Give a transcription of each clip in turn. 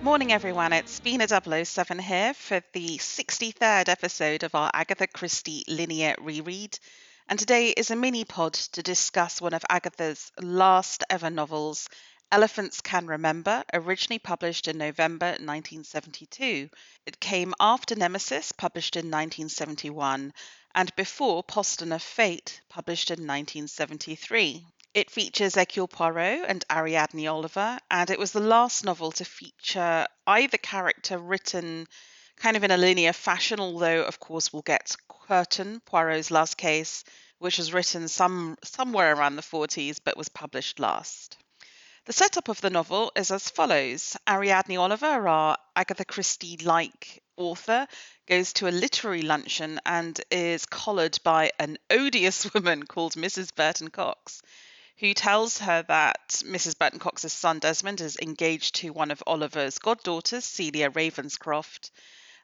Morning, everyone. It's Bina 007 here for the 63rd episode of our Agatha Christie linear reread. And today is a mini pod to discuss one of Agatha's last ever novels, Elephants Can Remember, originally published in November 1972. It came after Nemesis, published in 1971, and before Poston of Fate, published in 1973. It features Hercule Poirot and Ariadne Oliver, and it was the last novel to feature either character written kind of in a linear fashion, although, of course, we'll get Curtin, Poirot's last case, which was written somewhere around the 40s but was published last. The setup of the novel is as follows. Ariadne Oliver, our Agatha Christie-like author, goes to a literary luncheon and is collared by an odious woman called Mrs. Burton Cox, who tells her that Mrs. Burton Cox's son Desmond is engaged to one of Oliver's goddaughters, Celia Ravenscroft.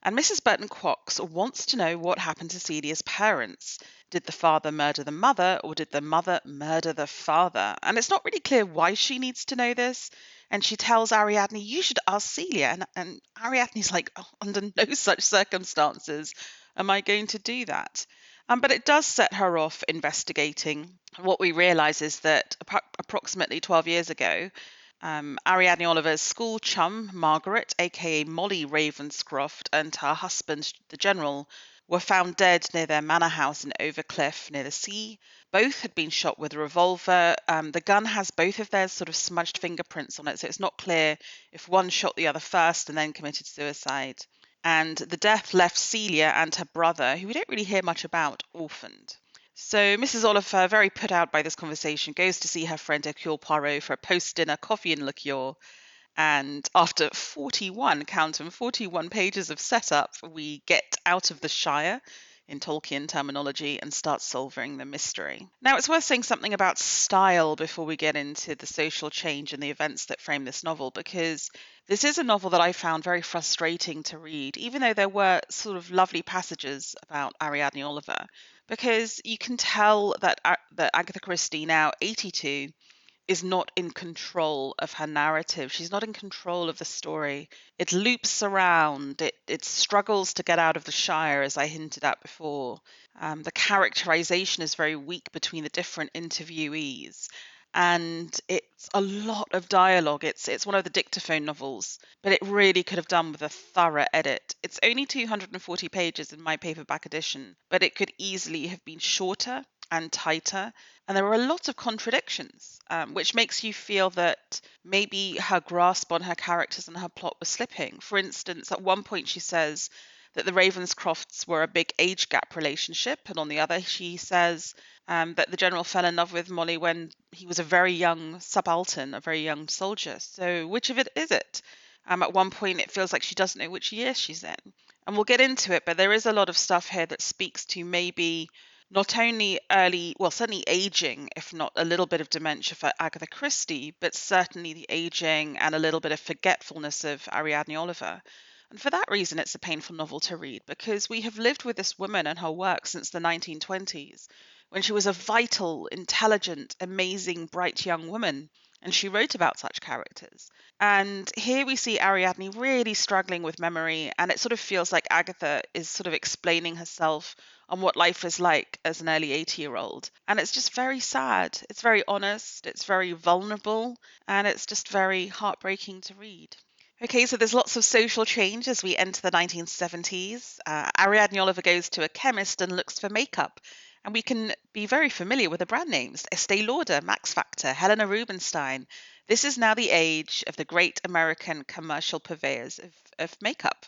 And Mrs. Burton Cox wants to know what happened to Celia's parents. Did the father murder the mother, or did the mother murder the father? And it's not really clear why she needs to know this. And she tells Ariadne, you should ask Celia. And Ariadne's like, oh, under no such circumstances am I going to do that. But it does set her off investigating. What we realise is that approximately 12 years ago, Ariadne Oliver's school chum, Margaret, aka Molly Ravenscroft, and her husband, the General, were found dead near their manor house in Overcliff, near the sea. Both had been shot with a revolver. The gun has both of their sort of smudged fingerprints on it, so it's not clear if one shot the other first and then committed suicide. And the death left Celia and her brother, who we don't really hear much about, orphaned. So Mrs. Oliver, very put out by this conversation, goes to see her friend Hercule Poirot for a post-dinner coffee and liqueur. And after 41 pages of setup, we get out of the Shire, in Tolkien terminology, and start solving the mystery. Now, it's worth saying something about style before we get into the social change and the events that frame this novel, because this is a novel that I found very frustrating to read, even though there were sort of lovely passages about Ariadne Oliver, because you can tell that Agatha Christie, now 82, is not in control of her narrative. She's not in control of the story. It loops around. It struggles to get out of the Shire, as I hinted at before. The characterization is very weak between the different interviewees. And it's a lot of dialogue. It's one of the dictaphone novels, but it really could have done with a thorough edit. It's only 240 pages in my paperback edition, but it could easily have been shorter and tighter. And there were a lot of contradictions, which makes you feel that maybe her grasp on her characters and her plot was slipping. For instance, at one point she says that the Ravenscrofts were a big age gap relationship, and on the other she says that the General fell in love with Molly when he was a very young subaltern, a very young soldier. So which of it is it? At one point it feels like she doesn't know which year she's in. And we'll get into it, but there is a lot of stuff here that speaks to maybe not only certainly aging, if not a little bit of dementia for Agatha Christie, but certainly the aging and a little bit of forgetfulness of Ariadne Oliver. And for that reason, it's a painful novel to read, because we have lived with this woman and her work since the 1920s, when she was a vital, intelligent, amazing, bright young woman, and she wrote about such characters. And here we see Ariadne really struggling with memory, and it sort of feels like Agatha is sort of explaining herself on what life is like as an early 80-year-old. And it's just very sad. It's very honest, it's very vulnerable, and it's just very heartbreaking to read. Okay, so there's lots of social change as we enter the 1970s. Ariadne Oliver goes to a chemist and looks for makeup. And we can be very familiar with the brand names: Estee Lauder, Max Factor, Helena Rubinstein. This is now the age of the great American commercial purveyors of makeup.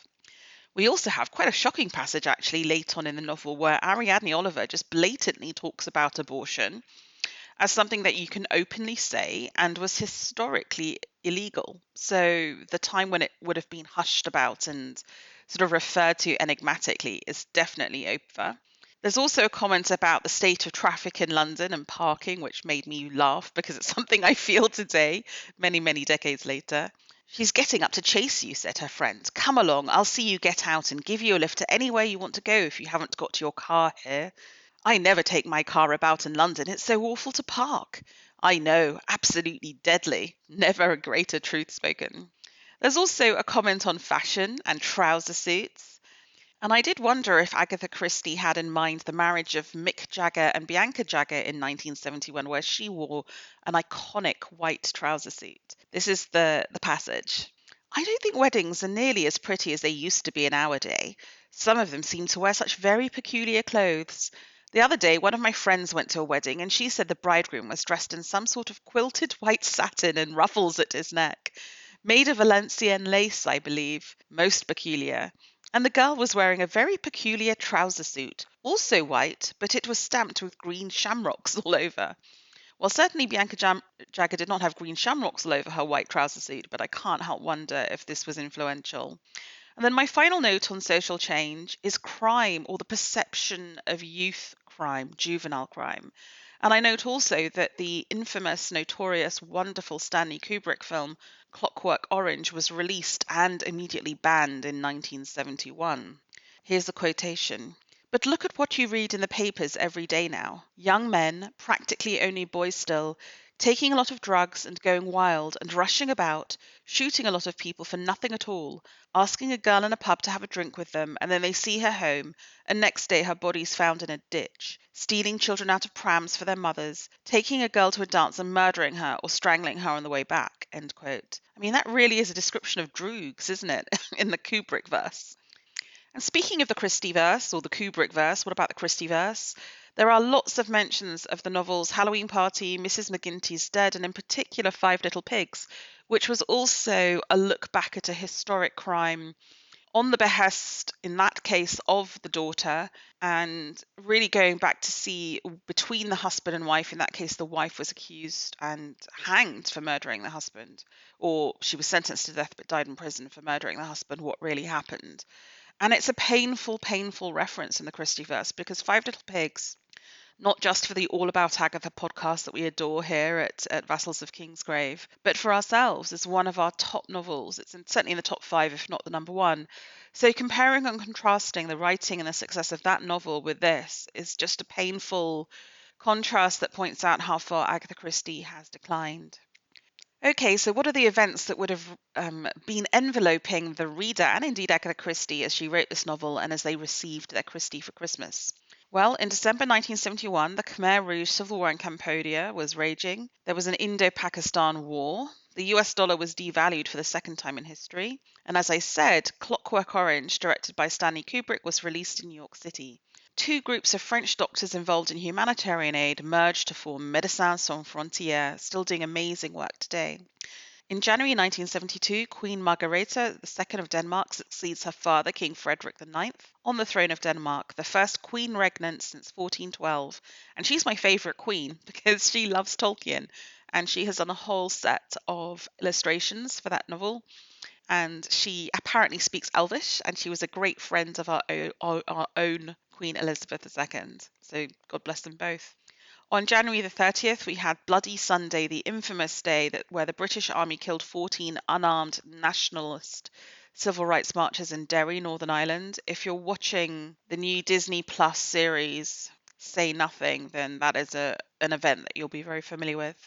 We also have quite a shocking passage, actually, late on in the novel, where Ariadne Oliver just blatantly talks about abortion as something that you can openly say and was historically illegal. So the time when it would have been hushed about and sort of referred to enigmatically is definitely over. There's also a comment about the state of traffic in London and parking, which made me laugh because it's something I feel today, many, many decades later. She's getting up to chase you, said her friend. Come along, I'll see you get out and give you a lift to anywhere you want to go if you haven't got your car here. I never take my car about in London. It's so awful to park. I know, absolutely deadly. Never a greater truth spoken. There's also a comment on fashion and trouser suits. And I did wonder if Agatha Christie had in mind the marriage of Mick Jagger and Bianca Jagger in 1971, where she wore an iconic white trouser suit. This is the passage. I don't think weddings are nearly as pretty as they used to be in our day. Some of them seem to wear such very peculiar clothes. The other day, one of my friends went to a wedding and she said the bridegroom was dressed in some sort of quilted white satin and ruffles at his neck. Made of Valenciennes lace, I believe. Most peculiar. And the girl was wearing a very peculiar trouser suit, also white, but it was stamped with green shamrocks all over. Well, certainly Bianca Jagger did not have green shamrocks all over her white trouser suit, but I can't help wonder if this was influential. And then my final note on social change is crime, or the perception of youth crime, juvenile crime. And I note also that the infamous, notorious, wonderful Stanley Kubrick film Clockwork Orange was released and immediately banned in 1971. Here's the quotation. But look at what you read in the papers every day now. Young men, practically only boys still, taking a lot of drugs and going wild and rushing about, shooting a lot of people for nothing at all, asking a girl in a pub to have a drink with them, and then they see her home, and next day her body's found in a ditch, stealing children out of prams for their mothers, taking a girl to a dance and murdering her or strangling her on the way back. End quote. I mean, that really is a description of droogs, isn't it, in the Kubrick verse? And speaking of the Christie verse or the Kubrick verse, what about the Christie verse? There are lots of mentions of the novels Halloween Party, Mrs. McGinty's Dead, and in particular Five Little Pigs, which was also a look back at a historic crime on the behest, in that case, of the daughter, and really going back to see between the husband and wife. In that case, the wife was accused and hanged for murdering the husband, or she was sentenced to death but died in prison for murdering the husband, what really happened. And it's a painful, painful reference in the Christieverse because Five Little Pigs, not just for the All About Agatha podcast that we adore here at Vassals of Kingsgrave, but for ourselves is one of our top novels. It's certainly in the top 5, if not the number 1. So comparing and contrasting the writing and the success of that novel with this is just a painful contrast that points out how far Agatha Christie has declined. Okay, so what are the events that would have been enveloping the reader and indeed Agatha Christie as she wrote this novel and as they received their Christie for Christmas? Well, in December 1971, the Khmer Rouge civil war in Cambodia was raging. There was an Indo-Pakistan war. The US dollar was devalued for the second time in history. And as I said, Clockwork Orange, directed by Stanley Kubrick, was released in New York City. 2 groups of French doctors involved in humanitarian aid merged to form Médecins Sans Frontières, still doing amazing work today. In January 1972, Queen Margaretha II of Denmark succeeds her father, King Frederick IX, on the throne of Denmark, the first queen regnant since 1412. And she's my favourite queen because she loves Tolkien, and she has done a whole set of illustrations for that novel. And she apparently speaks Elvish, and she was a great friend of our own Queen Elizabeth II. So God bless them both. On January the 30th, we had Bloody Sunday, the infamous day where the British Army killed 14 unarmed nationalist civil rights marchers in Derry, Northern Ireland. If you're watching the new Disney Plus series, Say Nothing, then that is an event that you'll be very familiar with.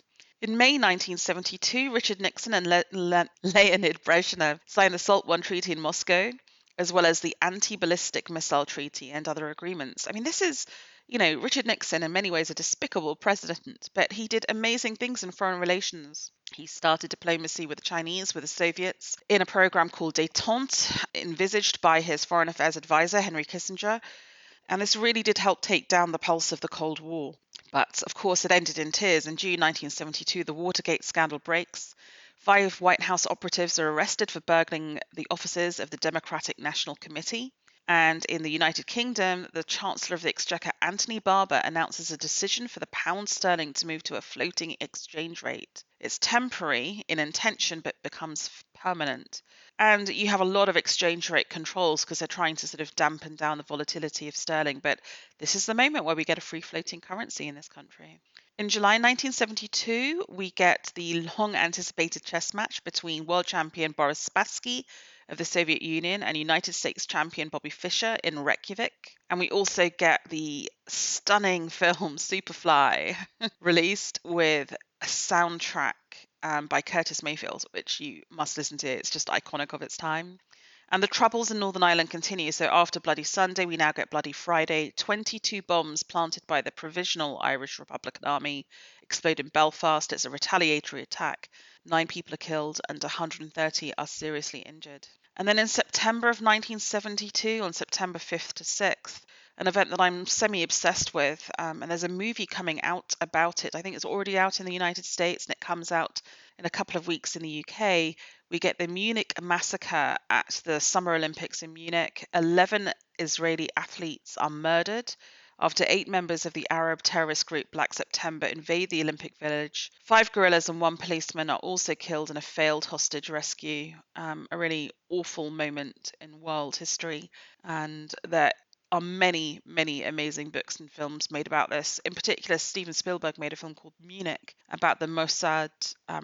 In May 1972, Richard Nixon and Leonid Brezhnev signed the SALT I Treaty in Moscow, as well as the Anti-Ballistic Missile Treaty and other agreements. I mean, this is, Richard Nixon in many ways a despicable president, but he did amazing things in foreign relations. He started diplomacy with the Chinese, with the Soviets, in a program called Détente, envisaged by his foreign affairs advisor, Henry Kissinger, and this really did help take down the pulse of the Cold War. But, of course, it ended in tears. In June 1972, the Watergate scandal breaks. 5 White House operatives are arrested for burgling the offices of the Democratic National Committee. And in the United Kingdom, the Chancellor of the Exchequer, Anthony Barber, announces a decision for the pound sterling to move to a floating exchange rate. It's temporary in intention, but becomes permanent. And you have a lot of exchange rate controls because they're trying to sort of dampen down the volatility of sterling. But this is the moment where we get a free floating currency in this country. In July 1972, we get the long-anticipated chess match between world champion Boris Spassky of the Soviet Union and United States champion Bobby Fischer in Reykjavik. And we also get the stunning film Superfly released with a soundtrack by Curtis Mayfield, which you must listen to. It's just iconic of its time. And the troubles in Northern Ireland continue. So after Bloody Sunday, we now get Bloody Friday. 22 bombs planted by the Provisional Irish Republican Army explode in Belfast. It's a retaliatory attack. 9 people are killed and 130 are seriously injured. And then in September of 1972, on September 5th to 6th, an event that I'm semi-obsessed with, and there's a movie coming out about it. I think it's already out in the United States, and it comes out in a couple of weeks in the UK. We get the Munich massacre at the Summer Olympics in Munich. 11 Israeli athletes are murdered after 8 members of the Arab terrorist group Black September invade the Olympic Village. 5 guerrillas and 1 policeman are also killed in a failed hostage rescue. A really awful moment in world history. And there are many, many amazing books and films made about this. In particular, Steven Spielberg made a film called Munich about the Mossad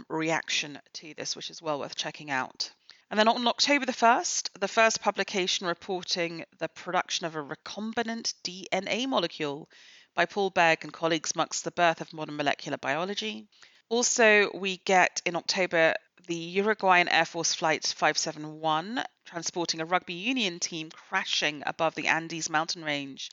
reaction to this, which is well worth checking out. And then on October the 1st, the first publication reporting the production of a recombinant DNA molecule by Paul Begg and colleagues marks the birth of modern molecular biology. Also, we get in October the Uruguayan Air Force Flight 571 transporting a rugby union team crashing above the Andes mountain range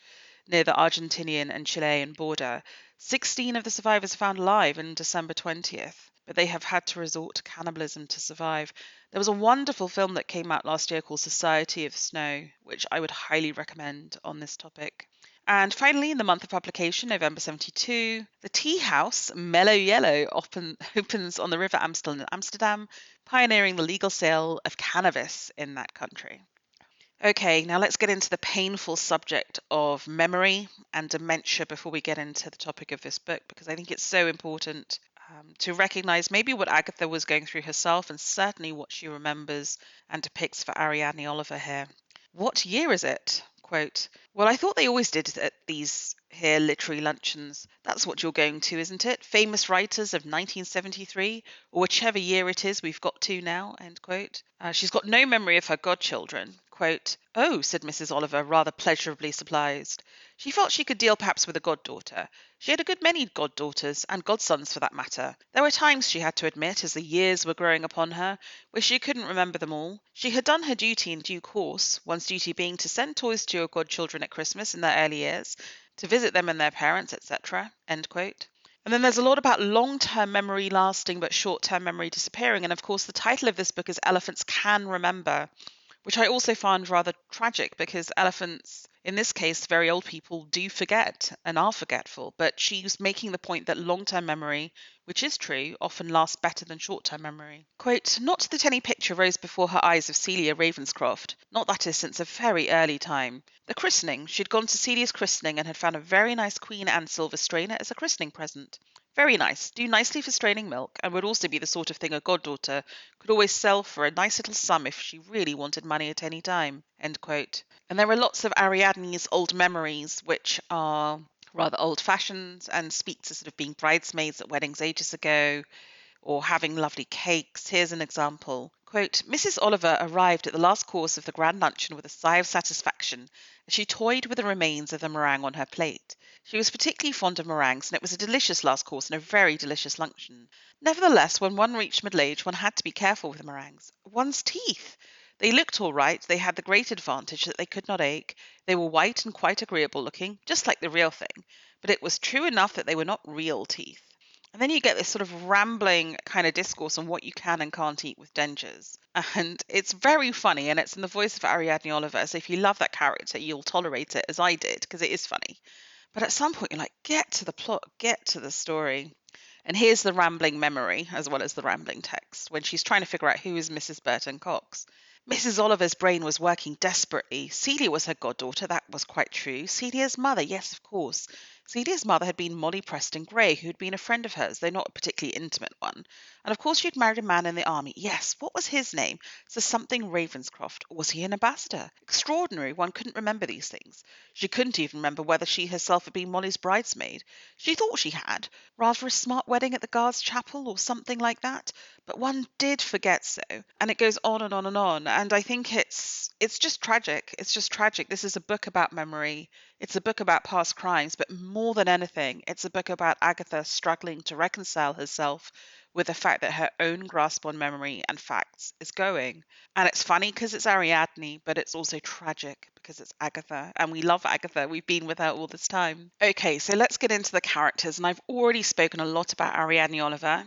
near the Argentinian and Chilean border. 16 of the survivors are found alive on December 20th, but they have had to resort to cannibalism to survive. There was a wonderful film that came out last year called Society of Snow, which I would highly recommend on this topic. And finally, in the month of publication, November 72, the tea house, Mellow Yellow, opens on the River Amstel in Amsterdam, pioneering the legal sale of cannabis in that country. Okay, now let's get into the painful subject of memory and dementia before we get into the topic of this book, because I think it's so important to recognize maybe what Agatha was going through herself and certainly what she remembers and depicts for Ariadne Oliver here. What year is it? Quote, well, I thought they always did at these here literary luncheons. That's what you're going to, isn't it? Famous writers of 1973, or whichever year it is we've got to now, end quote. She's got no memory of her godchildren. Quote, oh, said Mrs. Oliver, rather pleasurably surprised. She felt she could deal perhaps with a goddaughter. She had a good many goddaughters, and godsons for that matter. There were times, she had to admit, as the years were growing upon her, where she couldn't remember them all. She had done her duty in due course, one's duty being to send toys to your godchildren at Christmas in their early years, to visit them and their parents, etc. End quote. And then there's a lot about long-term memory lasting but short-term memory disappearing. And of course, the title of this book is Elephants Can Remember, which I also found rather tragic because elephants, in this case, very old people, do forget and are forgetful. But she's making the point that long-term memory, which is true, often lasts better than short-term memory. Quote, not that any picture rose before her eyes of Celia Ravenscroft, not that is since a very early time. The christening, she'd gone to Celia's christening and had found a very nice Queen Anne silver strainer as a christening present. Very nice, do nicely for straining milk, and would also be the sort of thing a goddaughter could always sell for a nice little sum if she really wanted money at any time. End quote. And there are lots of Ariadne's old memories, which are rather old-fashioned and speak to sort of being bridesmaids at weddings ages ago, or having lovely cakes. Here's an example. Quote, Mrs. Oliver arrived at the last course of the grand luncheon with a sigh of satisfaction as she toyed with the remains of the meringue on her plate. She was particularly fond of meringues, and it was a delicious last course and a very delicious luncheon. Nevertheless, when one reached middle age, one had to be careful with the meringues. One's teeth! They looked all right. They had the great advantage that they could not ache. They were white and quite agreeable looking, just like the real thing. But it was true enough that they were not real teeth. And then you get this sort of rambling kind of discourse on what you can and can't eat with dangers. And it's very funny, and it's in the voice of Ariadne Oliver. So if you love that character, you'll tolerate it, as I did, because it is funny. But at some point, you're like, get to the plot, get to the story. And here's the rambling memory, as well as the rambling text, when she's trying to figure out who is Mrs. Burton Cox. Mrs. Oliver's brain was working desperately. Celia was her goddaughter, that was quite true. Celia's mother, yes, of course. Celia's mother had been Molly Preston Gray, who had been a friend of hers, though not a particularly intimate one. And of course she'd married a man in the army. Yes, what was his name? Sir something Ravenscroft. Was he an ambassador? Extraordinary, one couldn't remember these things. She couldn't even remember whether she herself had been Molly's bridesmaid. She thought she had, rather a smart wedding at the Guards' Chapel or something like that. But one did forget so. And it goes on and on and on. And I think it's just tragic. It's just tragic. This is a book about memory. It's a book about past crimes, but more than anything, it's a book about Agatha struggling to reconcile herself with the fact that her own grasp on memory and facts is going. And it's funny because it's Ariadne, but it's also tragic because it's Agatha. And we love Agatha. We've been with her all this time. Okay, so let's get into the characters. And I've already spoken a lot about Ariadne Oliver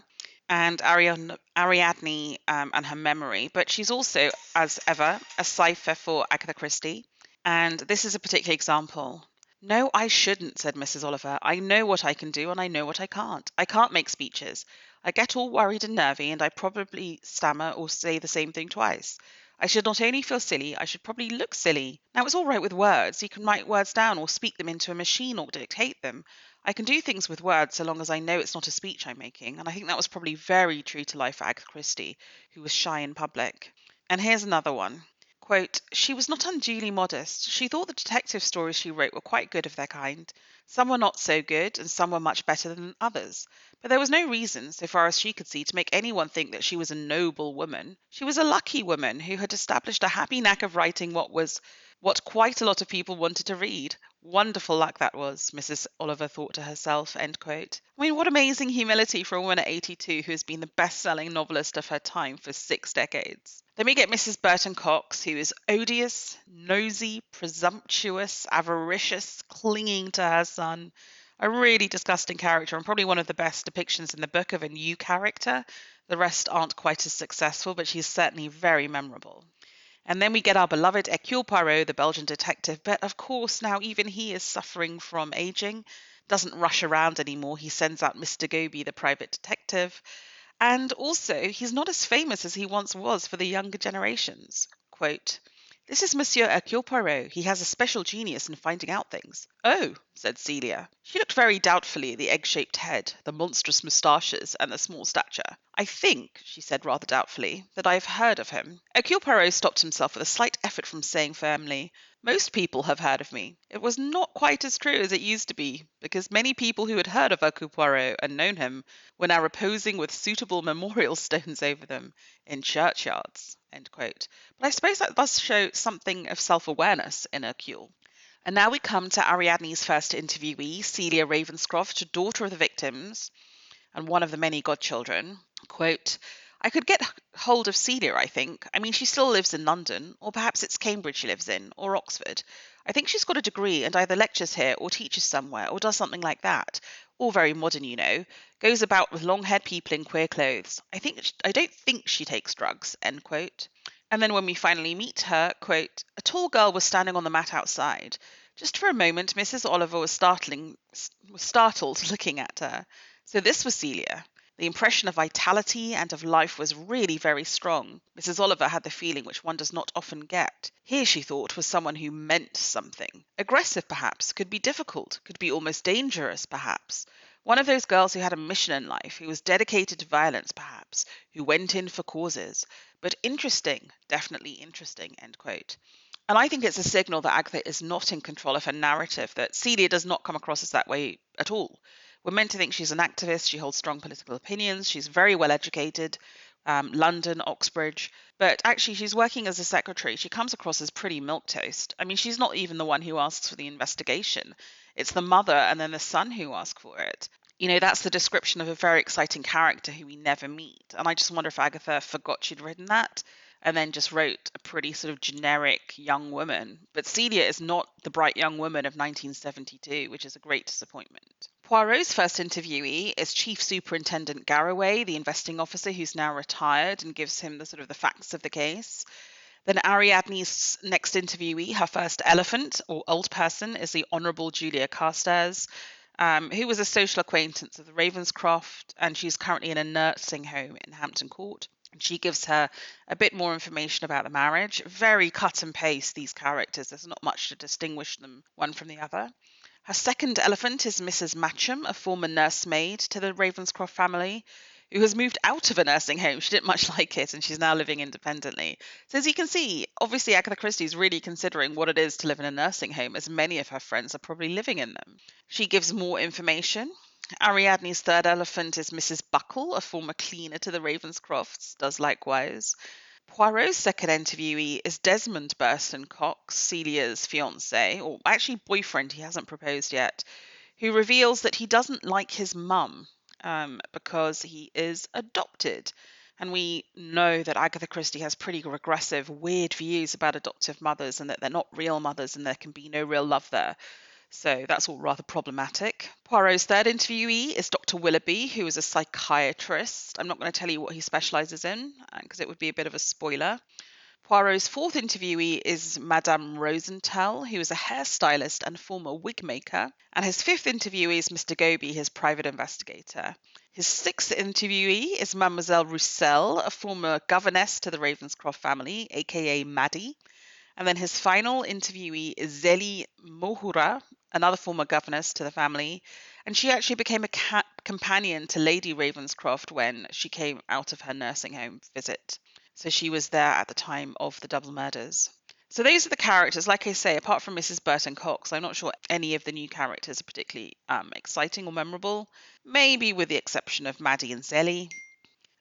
and Ariadne and her memory, but she's also, as ever, a cipher for Agatha Christie. And this is a particular example. No, I shouldn't, said Mrs. Oliver. I know what I can do and I know what I can't. I can't make speeches. I get all worried and nervy, and I probably stammer or say the same thing twice. I should not only feel silly, I should probably look silly. Now, it's all right with words. You can write words down or speak them into a machine or dictate them. I can do things with words so long as I know it's not a speech I'm making, and I think that was probably very true to life for Agatha Christie, who was shy in public. And here's another one. Quote, she was not unduly modest. She thought the detective stories she wrote were quite good of their kind. Some were not so good, and some were much better than others. But there was no reason, so far as she could see, to make anyone think that she was a noble woman. She was a lucky woman who had established a happy knack of writing what quite a lot of people wanted to read. Wonderful luck that was, Mrs. Oliver thought to herself, end quote. I mean, what amazing humility for a woman at 82 who has been the best-selling novelist of her time for 6 decades. Then we get Mrs. Burton Cox, who is odious, nosy, presumptuous, avaricious, clinging to her son. A really disgusting character and probably one of the best depictions in the book of a new character. The rest aren't quite as successful, but she's certainly very memorable. And then we get our beloved Hercule Poirot, the Belgian detective. But of course, now even he is suffering from aging, doesn't rush around anymore. He sends out Mr. Goby, the private detective. And also, he's not as famous as he once was for the younger generations. Quote, this is Monsieur Hercule Poirot. He has a special genius in finding out things. Oh, said Celia. She looked very doubtfully at the egg-shaped head, the monstrous moustaches, and the small stature. I think, she said rather doubtfully, that I have heard of him. Hercule Poirot stopped himself with a slight effort from saying firmly, most people have heard of me. It was not quite as true as it used to be, because many people who had heard of Hercule Poirot and known him were now reposing with suitable memorial stones over them in churchyards. End quote. But I suppose that does show something of self-awareness in Hercule. And now we come to Ariadne's first interviewee, Celia Ravenscroft, daughter of the victims and one of the many godchildren. Quote, I could get hold of Celia, I think. I mean, she still lives in London, or perhaps it's Cambridge she lives in, or Oxford. I think she's got a degree and either lectures here or teaches somewhere or does something like that. All very modern, you know. Goes about with long-haired people in queer clothes. I don't think she takes drugs, end quote. And then when we finally meet her, quote, a tall girl was standing on the mat outside. Just for a moment, Mrs. Oliver was startled looking at her. So this was Celia. The impression of vitality and of life was really very strong. Mrs. Oliver had the feeling which one does not often get. Here, she thought, was someone who meant something. Aggressive, perhaps, could be difficult, could be almost dangerous, perhaps. One of those girls who had a mission in life, who was dedicated to violence, perhaps, who went in for causes. But interesting, definitely interesting, end quote. And I think it's a signal that Agatha is not in control of her narrative, that Celia does not come across as that way at all. We're meant to think she's an activist, she holds strong political opinions, she's very well educated, London, Oxbridge, but actually she's working as a secretary. She comes across as pretty milquetoast. I mean, she's not even the one who asks for the investigation. It's the mother and then the son who ask for it. You know, that's the description of a very exciting character who we never meet. And I just wonder if Agatha forgot she'd written that and then just wrote a pretty sort of generic young woman. But Celia is not the bright young woman of 1972, which is a great disappointment. Poirot's first interviewee is Chief Superintendent Garraway, the investing officer who's now retired and gives him the facts of the case. Then Ariadne's next interviewee, her first elephant or old person, is the Honourable Julia Carstairs, who was a social acquaintance of the Ravenscroft, and she's currently in a nursing home in Hampton Court. And she gives her a bit more information about the marriage. Very cut and paste, these characters. There's not much to distinguish them one from the other. Her second elephant is Mrs. Matcham, a former nursemaid to the Ravenscroft family, who has moved out of a nursing home. She didn't much like it, and she's now living independently. So as you can see, obviously Agatha Christie is really considering what it is to live in a nursing home, as many of her friends are probably living in them. She gives more information. Ariadne's third elephant is Mrs. Buckle, a former cleaner to the Ravenscrofts, does likewise. Poirot's second interviewee is Desmond Burton Cox, Celia's fiance, or actually boyfriend, he hasn't proposed yet, who reveals that he doesn't like his mum because he is adopted. And we know that Agatha Christie has pretty regressive, weird views about adoptive mothers and that they're not real mothers and there can be no real love there. So that's all rather problematic. Poirot's third interviewee is Dr. Willoughby, who is a psychiatrist. I'm not going to tell you what he specialises in because it would be a bit of a spoiler. Poirot's fourth interviewee is Madame Rosenthal, who is a hairstylist and former wig maker. And his fifth interviewee is Mr. Goby, his private investigator. His sixth interviewee is Mademoiselle Roussel, a former governess to the Ravenscroft family, aka Maddie. And then his final interviewee is Zélie Mohura, another former governess to the family. And she actually became a companion to Lady Ravenscroft when she came out of her nursing home visit. So she was there at the time of the double murders. So those are the characters. Like I say, apart from Mrs. Burton Cox, I'm not sure any of the new characters are particularly exciting or memorable. Maybe with the exception of Maddie and Zélie.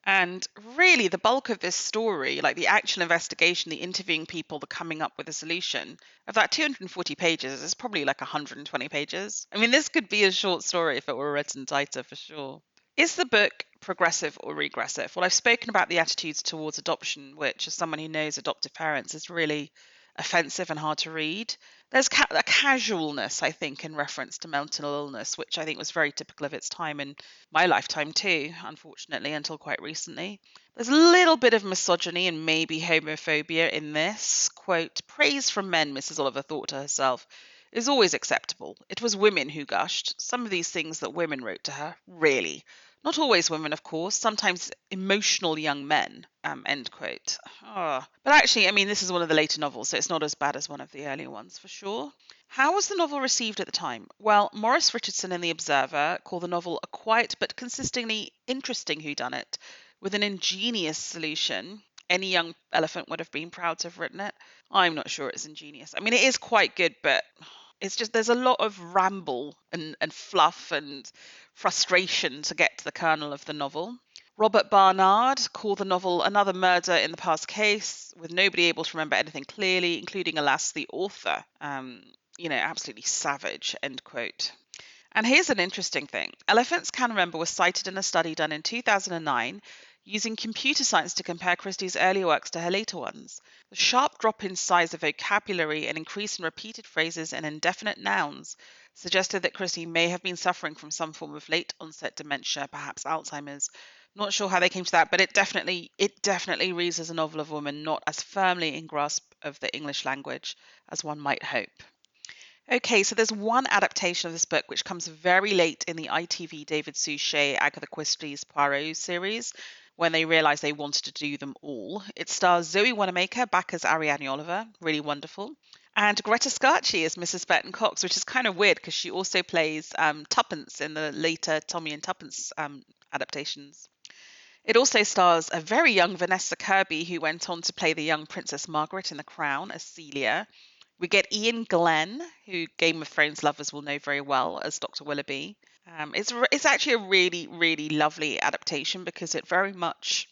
And really, the bulk of this story, like the actual investigation, the interviewing people, the coming up with a solution, of that 240 pages is probably like 120 pages. I mean, this could be a short story if it were written tighter for sure. Is the book progressive or regressive? Well, I've spoken about the attitudes towards adoption, which, as someone who knows adoptive parents, is really offensive and hard to read. There's a casualness, I think, in reference to mental illness, which I think was very typical of its time in my lifetime too, unfortunately, until quite recently. There's a little bit of misogyny and maybe homophobia in this. Quote, praise from men, Mrs. Oliver thought to herself, is always acceptable. It was women who gushed. Some of these things that women wrote to her, really. Not always women, of course, sometimes emotional young men, end quote. Oh. But actually, I mean, this is one of the later novels, so it's not as bad as one of the earlier ones, for sure. How was the novel received at the time? Well, Maurice Richardson in The Observer called the novel a quiet but consistently interesting whodunit, with an ingenious solution. Any young elephant would have been proud to have written it. I'm not sure it's ingenious. I mean, it is quite good, but it's just there's a lot of ramble and fluff and frustration to get to the kernel of the novel. Robert Barnard called the novel another murder in the past case, with nobody able to remember anything clearly, including, alas, the author. Absolutely savage, end quote. And here's an interesting thing. Elephants Can Remember was cited in a study done in 2009 using computer science to compare Christie's earlier works to her later ones. The sharp drop in size of vocabulary and increase in repeated phrases and indefinite nouns suggested that Christie may have been suffering from some form of late onset dementia, perhaps Alzheimer's. Not sure how they came to that, but it definitely reads as a novel of a woman not as firmly in grasp of the English language as one might hope. Okay, so there's one adaptation of this book which comes very late in the ITV David Suchet Agatha Christie's Poirot series, when they realised they wanted to do them all. It stars Zoe Wanamaker back as Ariadne Oliver, really wonderful, and Greta Scacchi as Mrs. Burton Cox, which is kind of weird because she also plays Tuppence in the later Tommy and Tuppence adaptations. It also stars a very young Vanessa Kirby, who went on to play the young Princess Margaret in The Crown as Celia. We get Ian Glenn, who Game of Thrones lovers will know very well, as Dr. Willoughby. It's actually a really, really lovely adaptation because it very much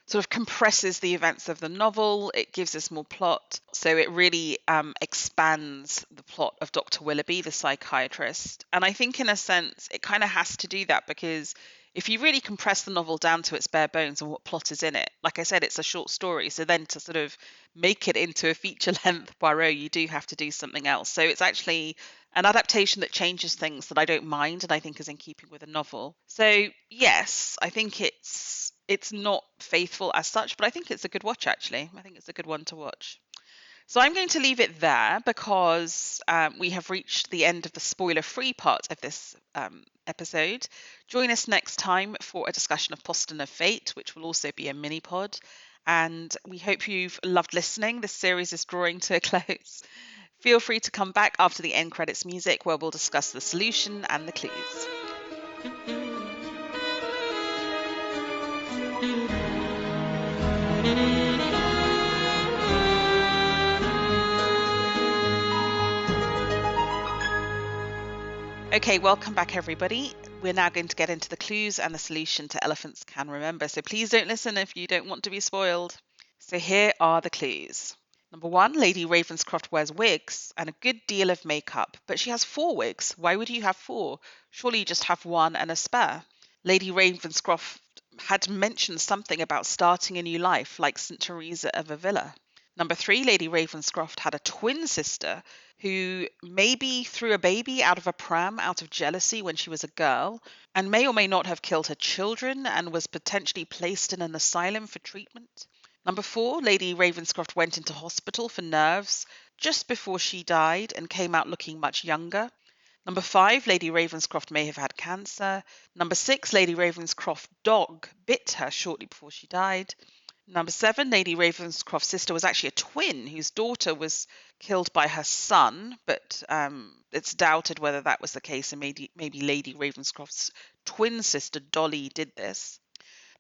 sort of compresses the events of the novel. It gives us more plot. So it really expands the plot of Dr. Willoughby, the psychiatrist. And I think in a sense, it kind of has to do that because if you really compress the novel down to its bare bones and what plot is in it, like I said, it's a short story. So then to sort of make it into a feature-length Poirot, you do have to do something else. So it's actually an adaptation that changes things that I don't mind and I think is in keeping with the novel. So yes, I think it's not faithful as such, but I think it's a good watch actually. I think it's a good one to watch. So I'm going to leave it there because we have reached the end of the spoiler-free part of this episode. Join us next time for a discussion of Poston of Fate, which will also be a mini-pod. And we hope you've loved listening. This series is drawing to a close. Feel free to come back after the end credits music where we'll discuss the solution and the clues. Okay, welcome back everybody. We're now going to get into the clues and the solution to Elephants Can Remember. So please don't listen if you don't want to be spoiled. So here are the clues. Number one, Lady Ravenscroft wears wigs and a good deal of makeup, but she has 4 wigs. Why would you have 4? Surely you just have one and a spare. Lady Ravenscroft had mentioned something about starting a new life, like St. Teresa of Avila. Number three, Lady Ravenscroft had a twin sister who maybe threw a baby out of a pram out of jealousy when she was a girl, and may or may not have killed her children and was potentially placed in an asylum for treatment. Number four, Lady Ravenscroft went into hospital for nerves just before she died and came out looking much younger. Number five, Lady Ravenscroft may have had cancer. Number six, Lady Ravenscroft's dog bit her shortly before she died. Number seven, Lady Ravenscroft's sister was actually a twin whose daughter was killed by her son, but it's doubted whether that was the case, and maybe Lady Ravenscroft's twin sister Dolly did this.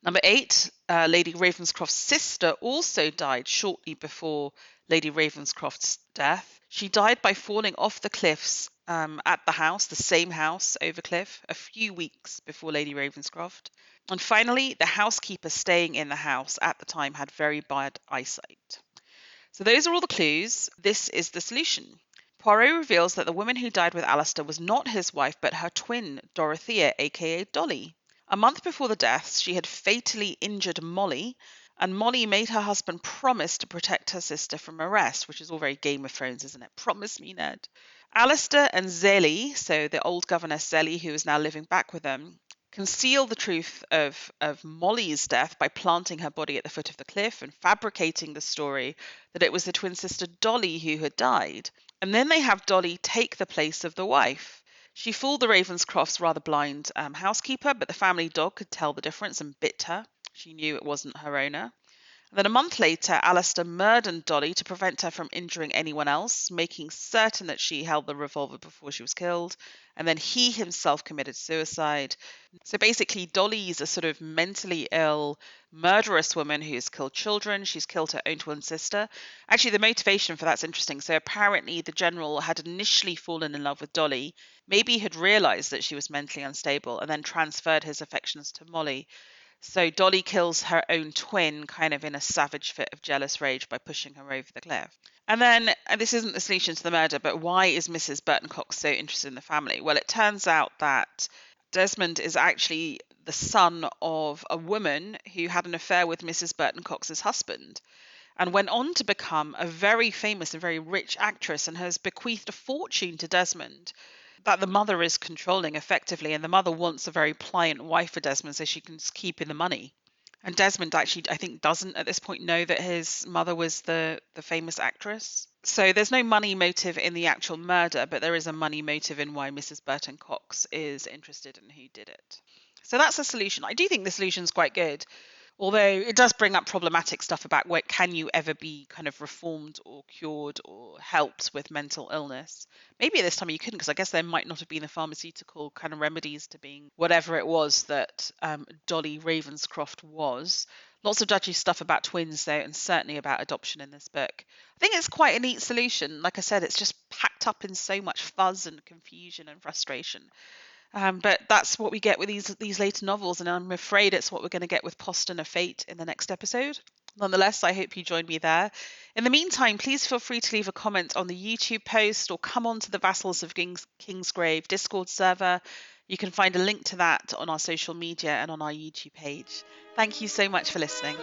Number eight, Lady Ravenscroft's sister also died shortly before Lady Ravenscroft's death. She died by falling off the cliffs at the house, the same house over cliff, a few weeks before Lady Ravenscroft. And finally, the housekeeper staying in the house at the time had very bad eyesight. So those are all the clues. This is the solution. Poirot reveals that the woman who died with Alistair was not his wife, but her twin, Dorothea, aka Dolly. A month before the deaths, she had fatally injured Molly, and Molly made her husband promise to protect her sister from arrest, which is all very Game of Thrones, isn't it? Promise me, Ned. Alistair and Zelly, so the old governess Zelly, who is now living back with them, conceal the truth of Molly's death by planting her body at the foot of the cliff and fabricating the story that it was the twin sister Dolly who had died. And then they have Dolly take the place of the wife. She fooled the Ravenscrofts' rather blind housekeeper, but the family dog could tell the difference and bit her. She knew it wasn't her owner. And then a month later, Alistair murdered Dolly to prevent her from injuring anyone else, making certain that she held the revolver before she was killed. And then he himself committed suicide. So basically, Dolly is a sort of mentally ill, murderous woman who's killed children. She's killed her own twin sister. Actually, the motivation for that's interesting. So apparently, the general had initially fallen in love with Dolly, maybe had realized that she was mentally unstable, and then transferred his affections to Molly. So Dolly kills her own twin kind of in a savage fit of jealous rage by pushing her over the cliff. And then, this isn't the solution to the murder, but why is Mrs. Burton Cox so interested in the family? Well, it turns out that Desmond is actually the son of a woman who had an affair with Mrs. Burton Cox's husband and went on to become a very famous and very rich actress and has bequeathed a fortune to Desmond that the mother is controlling effectively. And the mother wants a very pliant wife for Desmond so she can keep in the money. And Desmond actually, I think, doesn't at this point know that his mother was the famous actress. So there's no money motive in the actual murder, but there is a money motive in why Mrs. Burton Cox is interested in who did it. So that's the solution. I do think the solution's quite good. Although it does bring up problematic stuff about what can you ever be kind of reformed or cured or helped with mental illness. Maybe at this time you couldn't, because I guess there might not have been the pharmaceutical kind of remedies to being whatever it was that Dolly Ravenscroft was. Lots of judgy stuff about twins, though, and certainly about adoption in this book. I think it's quite a neat solution. Like I said, it's just packed up in so much fuzz and confusion and frustration. But that's what we get with these later novels, and I'm afraid it's what we're going to get with Poston of Fate in the next episode. Nonetheless, I hope you join me there. In the meantime, please feel free to leave a comment on the YouTube post or come on to the Vassals of Kingsgrave Discord server. You can find a link to that on our social media and on our YouTube page. Thank you so much for listening.